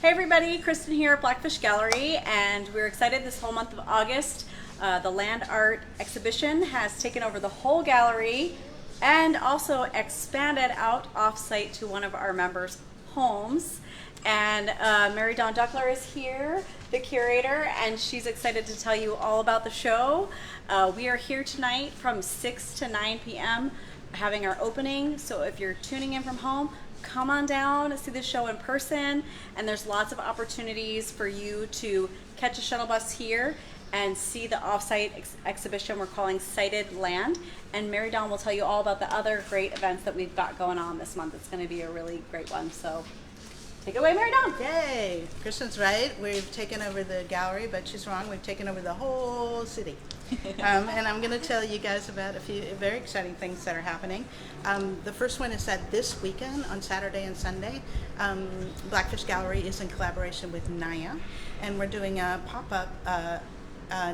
Hey everybody, Kristen here at Blackfish Gallery, and we're excited this whole month of August. The land art exhibition has taken over the whole gallery and also expanded out off-site to one of our members' homes. And Merridawn Duckler is here, the curator, and she's excited to tell you all about the show. We are here tonight from 6 to 9 p.m. having our opening, so if you're tuning in from home, come on down, see the show in person, and there's lots of opportunities for you to catch a shuttle bus here and see the off-site exhibition we're calling Sighted Land. And Merridawn will tell you all about the other great events that we've got going on this month. It's going to be a really great one, so take it away, Merridawn. Yay! Kristen's right. We've taken over the gallery, but she's wrong. We've taken over the whole city. And I'm going to tell you guys about a few very exciting things that are happening. The first one is that this weekend, on Saturday and Sunday, Blackfish Gallery is in collaboration with NAYA, and we're doing a pop-up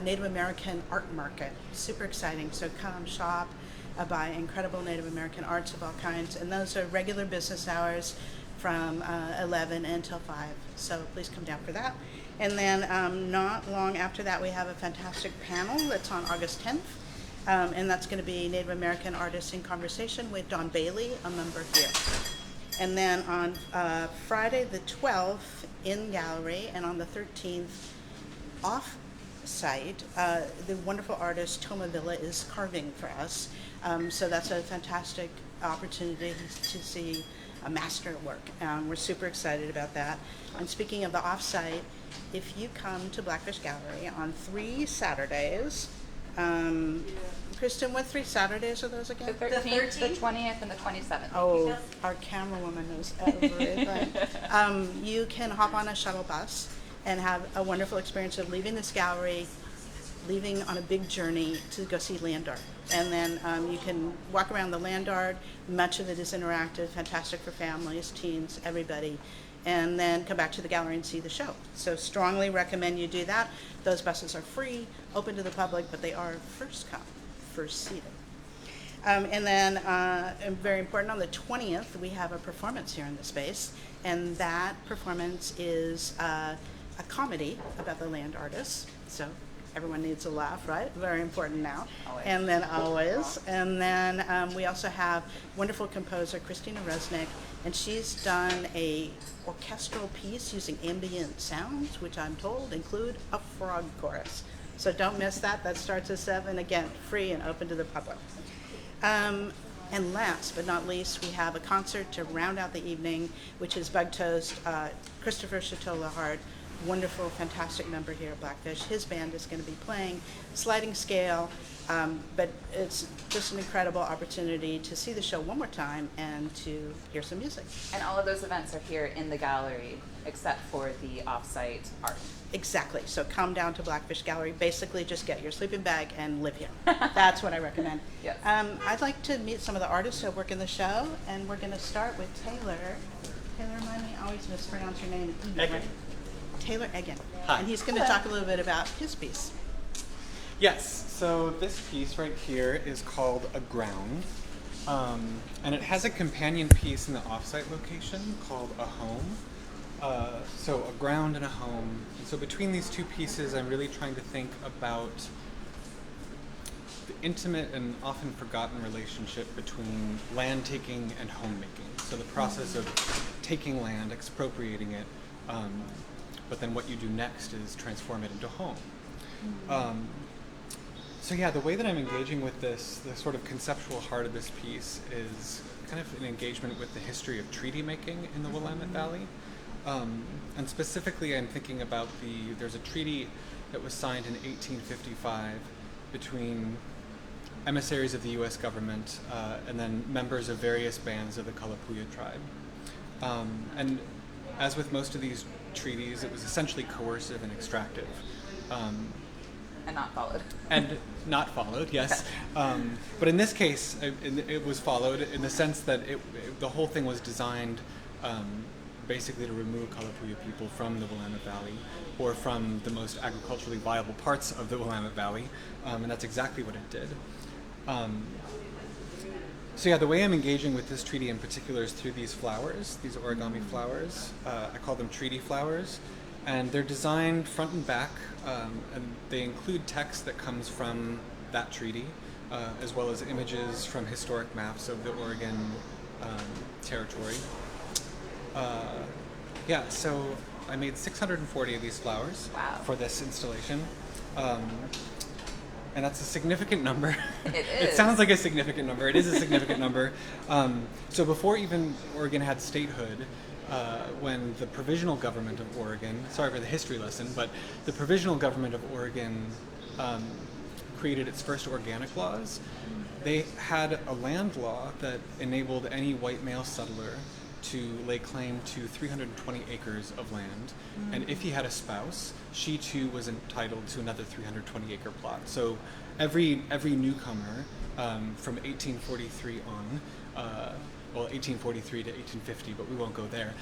Native American art market. Super exciting. So come shop, buy incredible Native American arts of all kinds, and those are regular business hours from 11 until 5. So please come down for that. And then not long after that, we have a fantastic panel that's on August 10th. And that's going to be Native American Artists in Conversation with Don Bailey, a member here. And then on Friday the 12th in gallery, and on the 13th off site, the wonderful artist Toma Villa is carving for us. So that's a fantastic opportunity to see a master work. We're super excited about that. And speaking of the offsite, if you come to Blackfish Gallery on 3 Saturdays, Kristen, what 3 Saturdays are those again? The 13th, the 20th, and the 27th. Oh, our camera woman knows everything. You can hop on a shuttle bus and have a wonderful experience of leaving this gallery, leaving on a big journey to go see land art. And then you can walk around the land art. Much of it is interactive, fantastic for families, teens, everybody. And then come back to the gallery and see the show. So strongly recommend you do that. Those buses are free, open to the public, but they are first come, first seated. And then, very important, on the 20th, we have a performance here in the space. And that performance is a comedy about the land artists. So everyone needs a laugh, right? Very important now. Always. And then always. And then we also have wonderful composer Christina Resnick, and she's done a orchestral piece using ambient sounds, which I'm told include a frog chorus. So don't miss that. That starts at 7. Again, free and open to the public. And last but not least, we have a concert to round out the evening, which is Bug Toast, Christopher Hart, wonderful, fantastic member here at Blackfish. His band is going to be playing sliding scale, but it's just an incredible opportunity to see the show one more time and to hear some music. And all of those events are here in the gallery, except for the off-site art. Exactly. So come down to Blackfish Gallery. Basically, just get your sleeping bag and live here. That's what I recommend. Yes. I'd like to meet some of the artists who work in the show, and we're going to start with Taylor. Taylor, remind me, I always mispronounce your name. Eggin. Taylor Eggin. Hi. And he's going to talk a little bit about his piece. Yes, so this piece right here is called A Ground, and it has a companion piece in the offsite location called A Home. So a ground and a home. And so between these two pieces, I'm really trying to think about the intimate and often forgotten relationship between land taking and homemaking. So the process of taking land, expropriating it, but then what you do next is transform it into home. So yeah, the way that I'm engaging with this, the sort of conceptual heart of this piece is kind of an engagement with the history of treaty making in the Willamette Valley. And specifically I'm thinking about there's a treaty that was signed in 1855 between emissaries of the US government and then members of various bands of the Kalapuya tribe. And as with most of these treaties, it was essentially coercive and extractive. And not followed. And not followed, yes. But in this case, it was followed in the sense that the whole thing was designed basically to remove Kalapuya people from the Willamette Valley, or from the most agriculturally viable parts of the Willamette Valley, and that's exactly what it did. So yeah, the way I'm engaging with this treaty in particular is through these flowers, these origami flowers. I call them treaty flowers, and they're designed front and back, and they include text that comes from that treaty, as well as images from historic maps of the Oregon territory. Yeah, so I made 640 of these flowers for this installation. And that's a significant number. It is. It sounds like a significant number. It is a significant number. So before even Oregon had statehood, when the provisional government of Oregon, sorry for the history lesson, but the provisional government of Oregon created its first organic laws, they had a land law that enabled any white male settler to lay claim to 320 acres of land, and if he had a spouse, she too was entitled to another 320 acre plot. So every newcomer from 1843 on, well, 1843 to 1850, but we won't go there.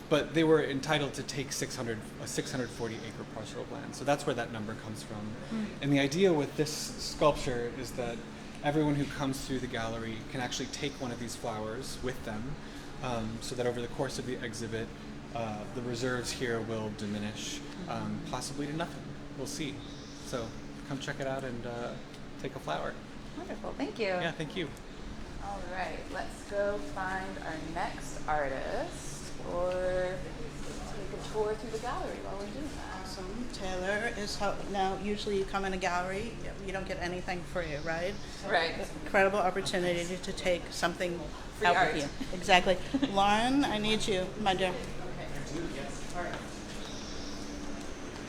But they were entitled to take a 640 acre parcel of land. So that's where that number comes from. And the idea with this sculpture is that everyone who comes through the gallery can actually take one of these flowers with them, so that over the course of the exhibit, the reserves here will diminish, possibly to nothing. We'll see. So come check it out and take a flower. Wonderful, thank you. Yeah, thank you. All right, let's go find our next artist, or take a tour through the gallery while we're doing that. Awesome. Taylor is now. Usually, you come in a gallery, you don't get anything free, right? Right. Incredible opportunity to take something out art. with you. Exactly. Lauren, I need you, my dear.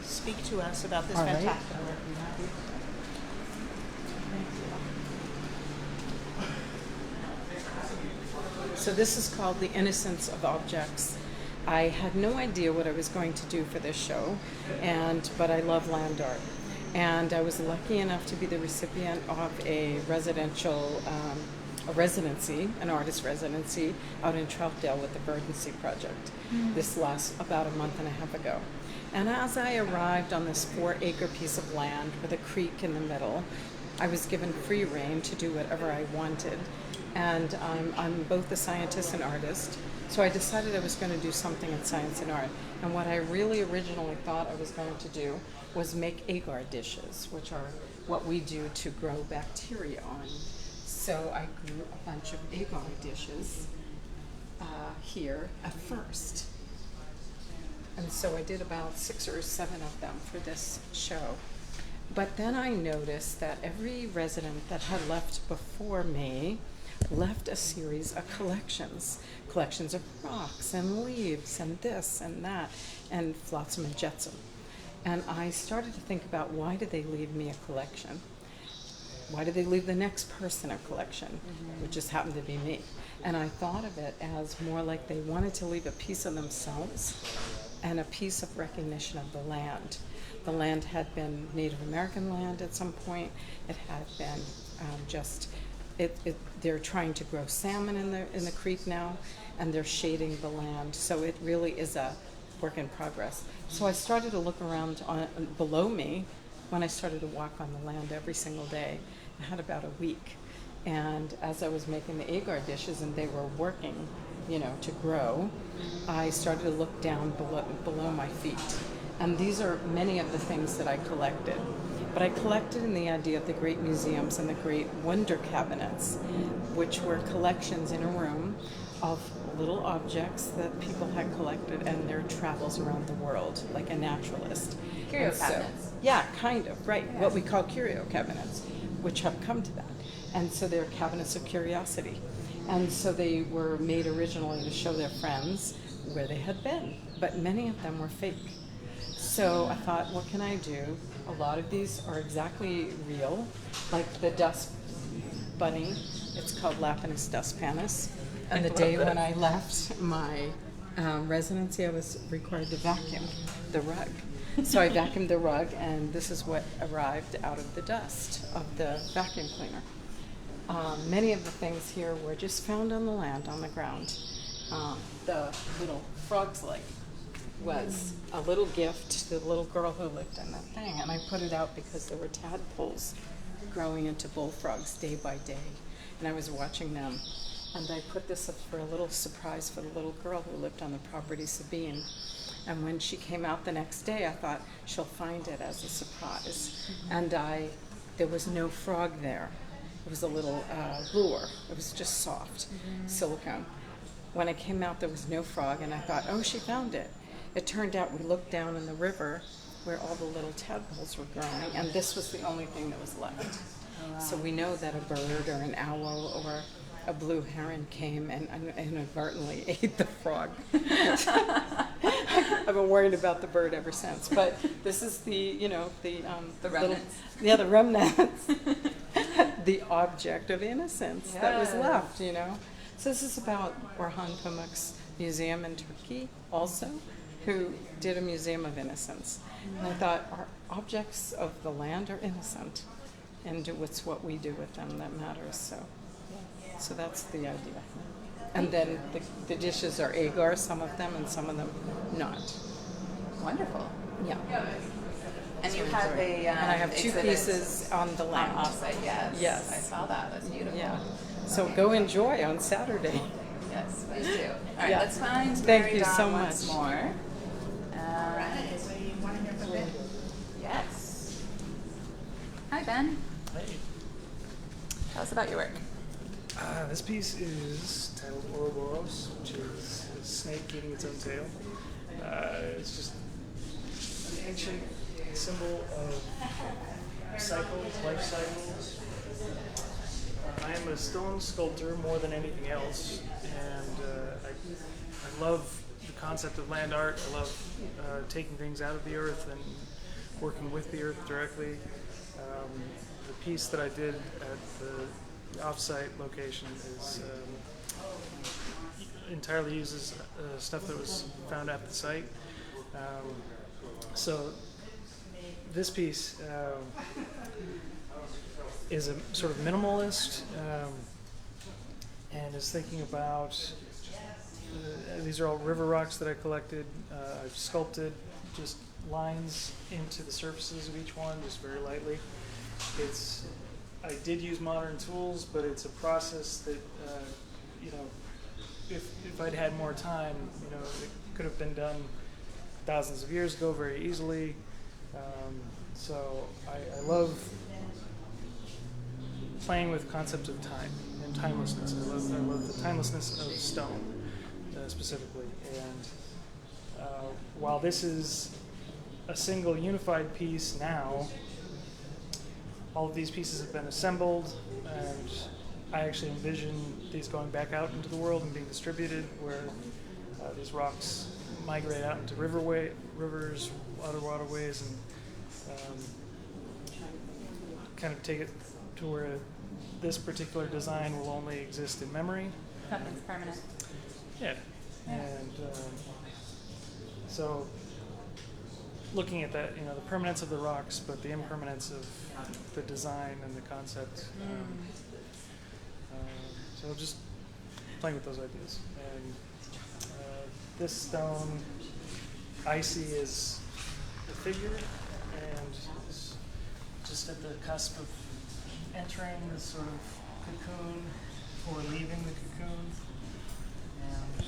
Speak to us about this fantastic work. So this is called The Innocence of Objects. I had no idea what I was going to do for this show, but I love land art. And I was lucky enough to be the recipient of a residency, an artist residency, out in Troutdale with the Verdancy Project. This last about a month and a half ago. And as I arrived on this 4-acre piece of land with a creek in the middle, I was given free rein to do whatever I wanted. And I'm both a scientist and artist, so I decided I was going to do something in science and art. And what I really originally thought I was going to do was make agar dishes, which are what we do to grow bacteria on. So I grew a bunch of agar dishes here at first. And so I did about 6 or 7 of them for this show. But then I noticed that every resident that had left before me left a series of collections of rocks and leaves and this and that and flotsam and jetsam. And I started to think about, why did they leave me a collection? Why did they leave the next person a collection, which just happened to be me? And I thought of it as more like they wanted to leave a piece of themselves and a piece of recognition of the land. The land had been Native American land at some point. It had been they're trying to grow salmon in the creek now, and they're shading the land. So it really is a work in progress. So I started to look around below me when I started to walk on the land every single day. I had about a week. And as I was making the agar dishes and they were working, to grow, I started to look down below my feet. And these are many of the things that I collected. But I collected in the idea of the great museums and the great wonder cabinets, which were collections in a room of little objects that people had collected and their travels around the world, like a naturalist. Curio cabinets. Yeah, kind of, right. Yeah. What we call curio cabinets, which have come to that. And so they're cabinets of curiosity. And so they were made originally to show their friends where they had been, but many of them were fake. So I thought, what can I do? A lot of these are exactly real, like the dust bunny. It's called Lapinus dustpanus. And the day when I left my residency, I was required to vacuum the rug. So I vacuumed the rug, and this is what arrived out of the dust of the vacuum cleaner. Many of the things here were just found on the land, on the ground. The little frog's leg was a little gift to the little girl who lived in that thing, and I put it out because there were tadpoles growing into bullfrogs day by day. and I was watching them. And I put this up for a little surprise for the little girl who lived on the property, Sabine. And when she came out the next day, I thought she'll find it as a surprise. And there was no frog there. It was a little lure. It was just soft silicone. When I came out, there was no frog, and I thought, oh, she found it. It turned out we looked down in the river where all the little tadpoles were growing, and this was the only thing that was left. Oh, wow. So we know that a bird or an owl or a blue heron came and inadvertently ate the frog. I've been worried about the bird ever since. But this is the remnants. The remnants. The object of innocence that was left, So this is about Orhan Pamuk's museum in Turkey also, who did a museum of innocence. And I thought, our objects of the land are innocent, and it's what we do with them that matters. So that's the idea. And then the dishes are agar, some of them, and some of them not. Wonderful. Yeah. And you have a and I have 2 exhibit pieces on the land. on offsite, yes. Yes. I saw that. That's beautiful. Yeah. So go enjoy on Saturday. Yes, please do. All right, Yeah. let's find Thank you Merridawn so once much. more. Right, so you want to hear from Ben? Yes. Hi, Ben. Hey. Tell us about your work. This piece is titled Ouroboros, which is a snake eating its own tail. It's just an ancient symbol of cycles, life cycles. I am a stone sculptor more than anything else, and I love the concept of land art. I love taking things out of the earth and working with the earth directly. The piece that I did at the off-site location is entirely uses stuff that was found at the site. So this piece is a sort of minimalist and is thinking about these are all river rocks that I collected. I've sculpted just lines into the surfaces of each one just very lightly. I did use modern tools, but it's a process that, if I'd had more time, it could have been done thousands of years ago very easily. So I love playing with concepts of time and timelessness. I love the timelessness of stone specifically. And while this is a single unified piece now, all of these pieces have been assembled, and I actually envision these going back out into the world and being distributed, where these rocks migrate out into rivers, other waterways, and kind of take it to where this particular design will only exist in memory. Nothing's permanent. Yeah, and so looking at that, the permanence of the rocks, but the impermanence of the design and the concept. So just playing with those ideas. And this stone I see is the figure, and is just at the cusp of entering this sort of cocoon or leaving the cocoon, and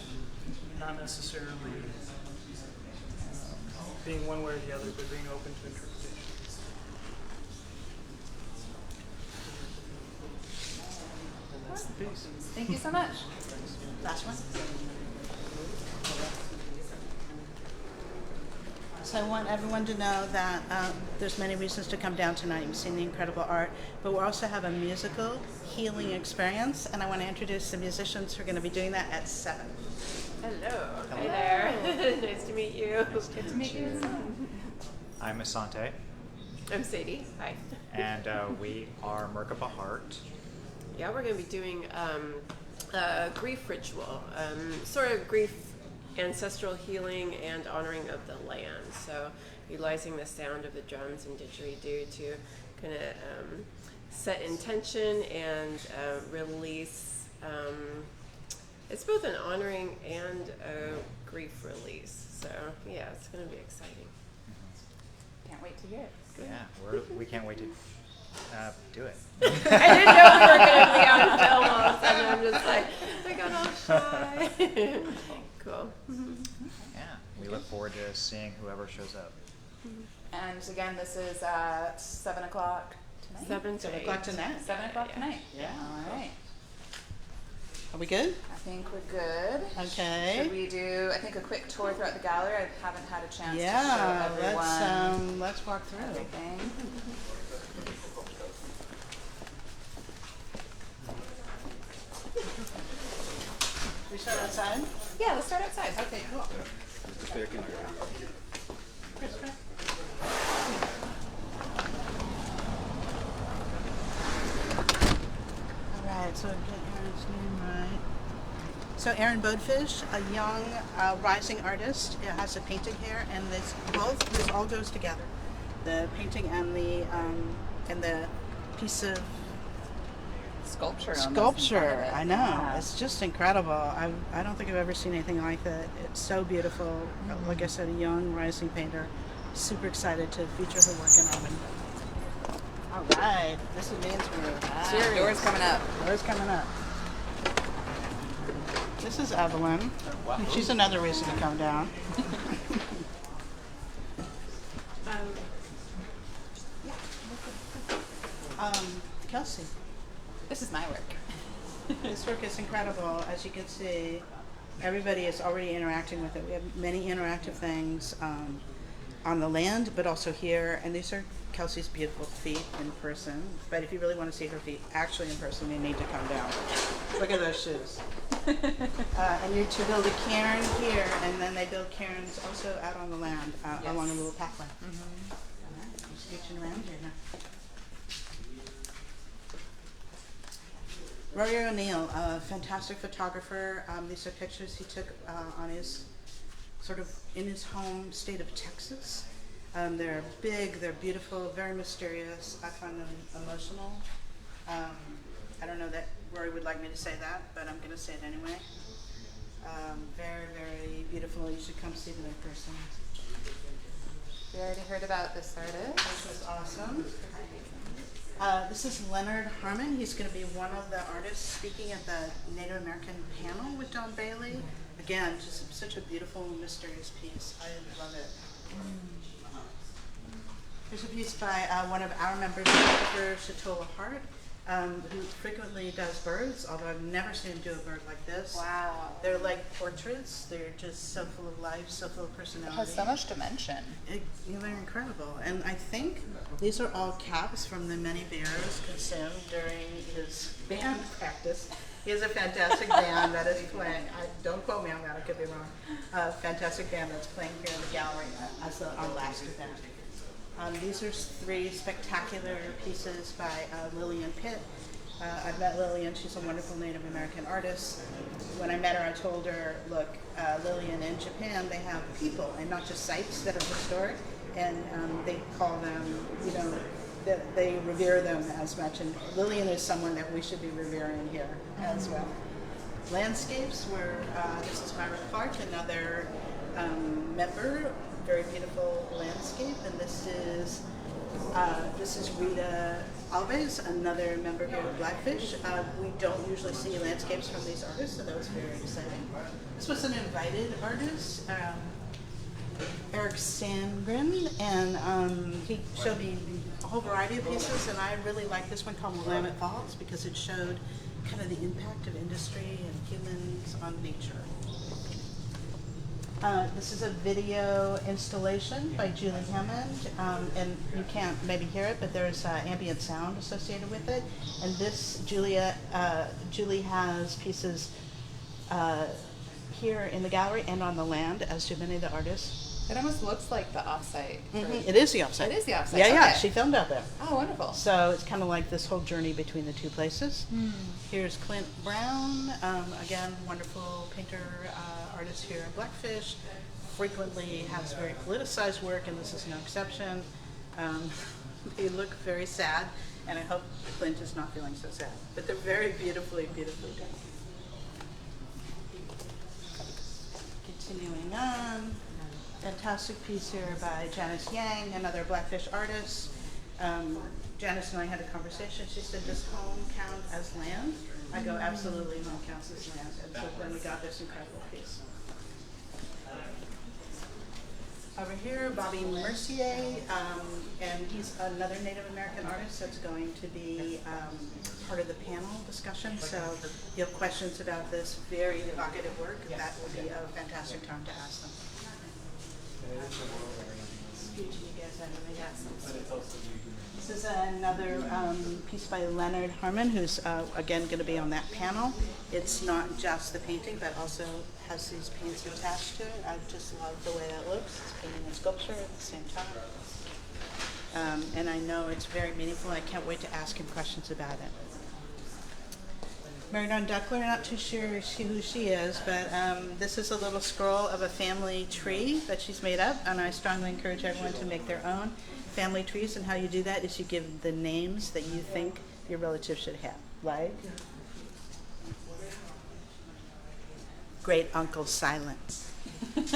not necessarily being one way or the other, but being open to interpretation. And that's the piece. Thank you so much. Last one. So I want everyone to know that there's many reasons to come down tonight. You've seen the incredible art, but we also have a musical healing experience, and I want to introduce the musicians who are going to be doing that at 7. Hello. Hi there. Nice to meet you. Good to meet you. I'm Asante, I'm Sadie. Hi. and we are Myrick Hart. Yeah, we're going to be doing a grief ritual, sort of grief, ancestral healing, and honoring of the land. So utilizing the sound of the drums and didgeridoo to kind of set intention and release. It's both an honoring and a grief release. So yeah, it's going to be exciting. Can't wait to hear it. Yeah, we can't wait to Do it. I didn't know we were going to be on film all of a sudden. I'm just like, I got all shy. Cool. Yeah, we look forward to seeing whoever shows up. And again, this is at 7 o'clock tonight. 7 to 7 8. o'clock tonight. 7 o'clock tonight. Yeah. All right. Are we good? I think we're good. Okay. Should we do, I think, a quick tour throughout the gallery? I haven't had a chance Yeah, to show everyone let's walk through. everything. We start outside? Yeah, let's start outside. Okay, cool. Alright, so get Aaron's name right. So Aaron Beaudfish, a young rising artist, has a painting here, and this all goes together. The painting and the piece of Sculpture. sculpture. I know, it's just incredible. I don't think I've ever seen anything like that. It's so beautiful. Like I said, a young rising painter. Super excited to feature her work in our window. All right, this is Main's room. Cheers. Doors coming up. Doors coming up. This is Evelyn. She's another reason to come down. Kelsey. This is my work. This work is incredible. As you can see, everybody is already interacting with it. We have many interactive things on the land, but also here. And these are Kelsey's beautiful feet in person. But if you really want to see her feet actually in person, you need to come down. Look at those shoes. And you're to build a cairn here, and then they build cairns also out on the land along a little pathway. All right, I'm scooching around here now. Rory O'Neill, a fantastic photographer. These are pictures he took on his, sort of in his home state of Texas. They're big, they're beautiful, very mysterious. I find them emotional. I don't know that Rory would like me to say that, but I'm going to say it anyway. Very, very beautiful. You should come see them in person. We already heard about this artist. This was awesome. This is Leonard Harmon. He's going to be one of the artists speaking at the Native American panel with Don Bailey. Again, just such a beautiful, mysterious piece. I love it. Here's a piece by one of our members, SHUTTLE Hart, who frequently does birds, although I've never seen him do a bird like this. Wow. They're like portraits. They're just so full of life, so full of personality. It has so much dimension. They're incredible. And I think these are all caps from the many beers consumed during his band practice. He has a fantastic band that is playing. Don't quote me on that, I could be wrong. A fantastic band that's playing here in the gallery as our last event. These are 3 spectacular pieces by Gillian Pitt. I've met Lillian. She's a wonderful Native American artist. When I met her, I told her, look, Lillian, in Japan, they have people and not just sites that are historic, and they call them, that they revere them as much. And Lillian is someone that we should be revering here as well. Landscapes were, this is Myrick Hart, another member. Very beautiful landscape, and this is Rita Alves, another member here at Blackfish. We don't usually see landscapes from these artists, so that was very exciting. This was an invited artist, Eric Sandgren, and he showed me a whole variety of pieces, and I really like this one called Willamette Falls because it showed kind of the impact of industry and humans on nature. This is a video installation by Julie Hammond, and you can't maybe hear it, but there's ambient sound associated with it. And this, Julie has pieces here in the gallery and on the land, as do many of the artists. It almost looks like the offsite. It is the offsite. It is the offsite. Yeah, yeah, Okay. she filmed out there. Oh, wonderful. So it's kind of like this whole journey between the 2 places. Here's Clint Brown, again, wonderful painter, artist here in Blackfish. Frequently has very politicized work, and this is no exception. They look very sad, and I hope Clint is not feeling so sad. But they're very beautifully, beautifully done. Continuing on, fantastic piece here by Janice Yang, another Blackfish artist. Janice and I had a conversation. She said, does home count as land? I go, absolutely, home counts as land. And so then we got this incredible piece. Over here, Bobby Mercier, and he's another Native American artist that's going to be part of the panel discussion. So if you have questions about this very evocative work, that would be a fantastic time to ask them. This is another piece by Leonard Harmon, who's again going to be on that panel. It's not just the painting, but also has these paints attached to it. I just love the way that looks. It's painting and sculpture at the same time. And I know it's very meaningful. I can't wait to ask him questions about it. Merridawn Duckler, not too sure who she is, but this is a little scroll of a family tree that she's made up, and I strongly encourage everyone to make their own family trees. And how you do that is you give the names that you think your relatives should have, like Great Uncle Silence. Is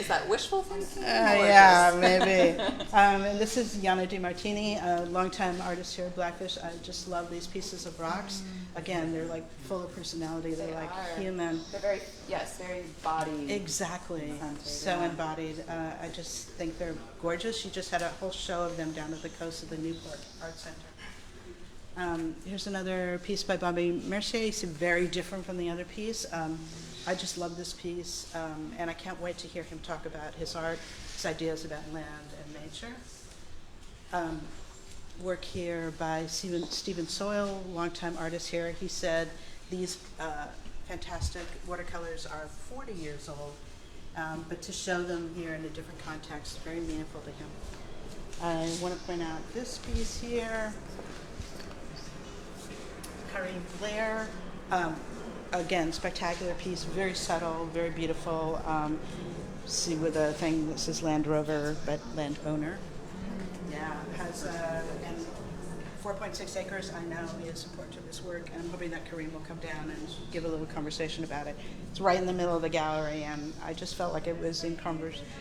that wishful thinking? Yeah, maybe. And this is Jana Martini, a longtime artist here at Blackfish. I just love these pieces of rocks. Again, they're like full of personality. They're like human. They're very, very body. Exactly. So embodied. I just think they're gorgeous. She just had a whole show of them down at the coast of the Newport Art Center. Here's another piece by bobbymercier. It's very different from the other piece. I just love this piece, and I can't wait to hear him talk about his art, his ideas about land and nature. Work here by Stephen Soyle, longtime artist here. He said these fantastic watercolors are 40 years old, but to show them here in a different context is very meaningful to him. I want to point out this piece here, Flair. Again, spectacular piece, very subtle, very beautiful. See with a thing that says Land Rover, but landowner. Yeah, has and 4.6 acres. I know he has support to this work, and I'm hoping that Kareem will come down and give a little conversation about it. It's right in the middle of the gallery, and I just felt like it was in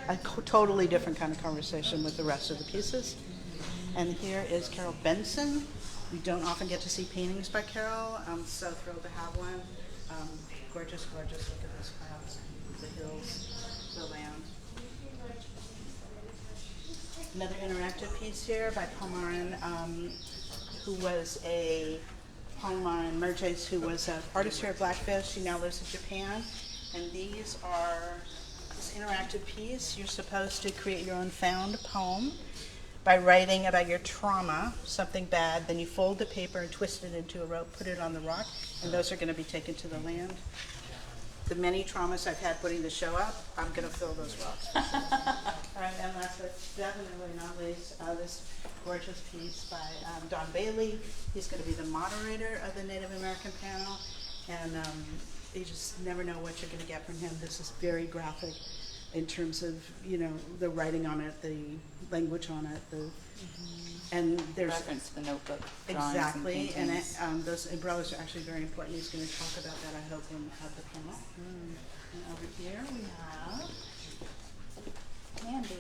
a totally different kind of conversation with the rest of the pieces. And here is Carol Benson. We don't often get to see paintings by Carol. I'm so thrilled to have one. Gorgeous, gorgeous. Look at those clouds, the hills, the land. Another interactive piece here by Palmarin, who was a Palmarin Merges, who was an artist here at Blackfish. She now lives in Japan. And these are this interactive piece. You're supposed to create your own found poem by writing about your trauma, something bad, then you fold the paper and twist it into a rope, put it on the rock, and those are going to be taken to the land. The many traumas I've had putting the show up, I'm going to fill those rocks. All right, and last but definitely not least, this gorgeous piece by Don Bailey. He's going to be the moderator of the Native American panel, and you just never know what you're going to get from him. This is very graphic in terms of, you know, the writing on it, the language on it, and there's reference to the notebook. Exactly, and those umbrellas are actually very important. He's going to talk about that, I hope, at the panel. And over here we have Mandy.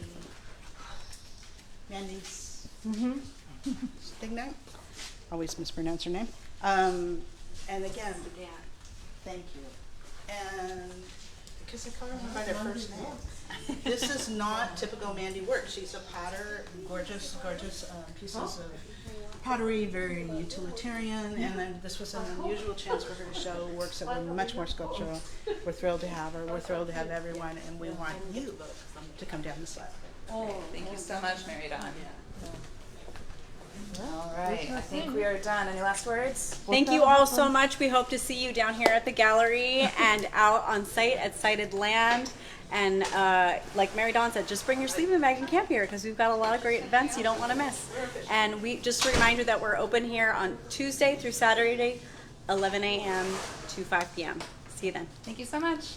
Mandy's Stignac. Always mispronounce her name. And again, thank you. And because I can't remember their first name. This is not typical Mandy work. She's a potter, gorgeous, gorgeous pieces of pottery, very utilitarian, and then this was an unusual chance for her to show works that were much more sculptural. We're thrilled to have her. We're thrilled to have everyone, and we want you to come down the slide. Thank you so much, Merridawn. All right, I think we are done. Any last words? Thank you all so much. We hope to see you down here at the gallery and out on site at Sighted Land. And like Merridawn said, just bring your sleeping bag and camp here because we've got a lot of great events you don't want to miss. And we just a reminder that we're open here on Tuesday through Saturday, 11 a.m. to 5 p.m. See you then. Thank you so much.